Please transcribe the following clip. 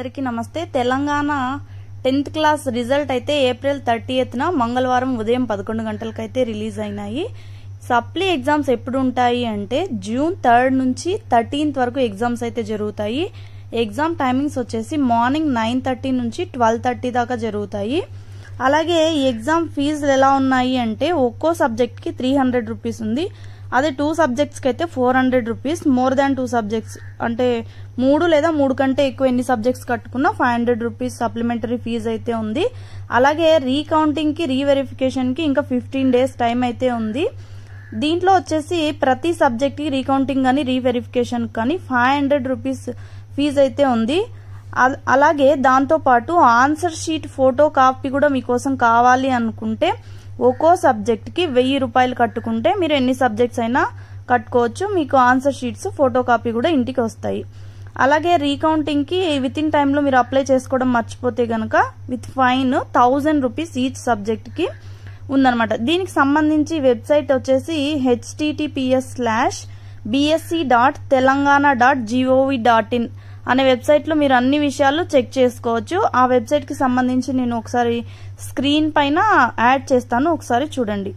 అందరికీ నమస్తే। Telangana 10th class result అయితే ఏప్రిల్ 30th మంగళవారం ఉదయం 11 గంటలకైతే రిలీజ్ అయినాయి। సప్లీ ఎగ్జామ్స్ ఎప్పుడు ఉంటాయి అంటే జూన్ 3 నుంచి 13th వరకు ఎగ్జామ్స్ అయితే జరుగుతాయి। ఎగ్జామ్ టైమింగ్స్ వచ్చేసి మార్నింగ్ 9:30 నుంచి 12:30 దాకా జరుగుతాయి। అలాగే ఈ ఎగ్జామ్ ఫీజులు ఎలా ఉన్నాయి అంటే ఒక్కో సబ్జెక్ట్ కి 300 రూపీస్ ఉంది। అదే 2 సబ్జెక్ట్స్ కి అయితే 400 రూపీస్। మోర్ దాన్ 2 సబ్జెక్ట్స్ అంటే 3 లేదా 3 కంటే ఎక్కువ ఎన్ని సబ్జెక్ట్స్ కట్టుకున్నా 500 రూపీస్ సప్లిమెంటరీ ఫీజు అయితే ఉంది। అలాగే రీకౌంటింగ్ కి రీవెరిఫికేషన్ కి ఇంకా 15 డేస్ టైం అయితే ఉంది। దీంట్లో వచ్చేసి ప్రతి సబ్జెక్ట్ కి రీకౌంటింగ్ కానీ రీవెరిఫికేషన్ కానీ 500 రూపీస్ ఫీజు అయితే ఉంది। అలాగే దాంతో పాటు ఆన్సర్ షీట్ ఫోటో కాపీ కూడా మీకోసం కావాలి అనుకుంటే ఒక్కో సబ్జెక్ట్ కి 1000 రూపాయలు కట్టుకుంటే మీరు ఎన్ని సబ్జెక్ట్స్ అయినా కట్టుకోవచ్చు। మీకు ఆన్సర్ షీట్స్ ఫోటో కాపీ కూడా ఇంటికి వస్తాయి। అలాగే రీకౌంటింగ్ కి విత్ ఇన్ టైంలో మీరు అప్లై చేసుకోవడం మర్చిపోతే గనక with fine 1000 rupees each subject కి ఉందన్నమాట। దీనికి సంబంధించి వెబ్సైట్ వచ్చేసి https:/bsc.telangana.gov.in అనే వెబ్సైట్ లో మీరు అన్ని విషయాలు చెక్ చేసుకోవచ్చు। ఆ వెబ్సైట్ కి సంబంధించి నేను ఒకసారి స్క్రీన్ పైన యాడ్ చేస్తాను, ఒకసారి చూడండి।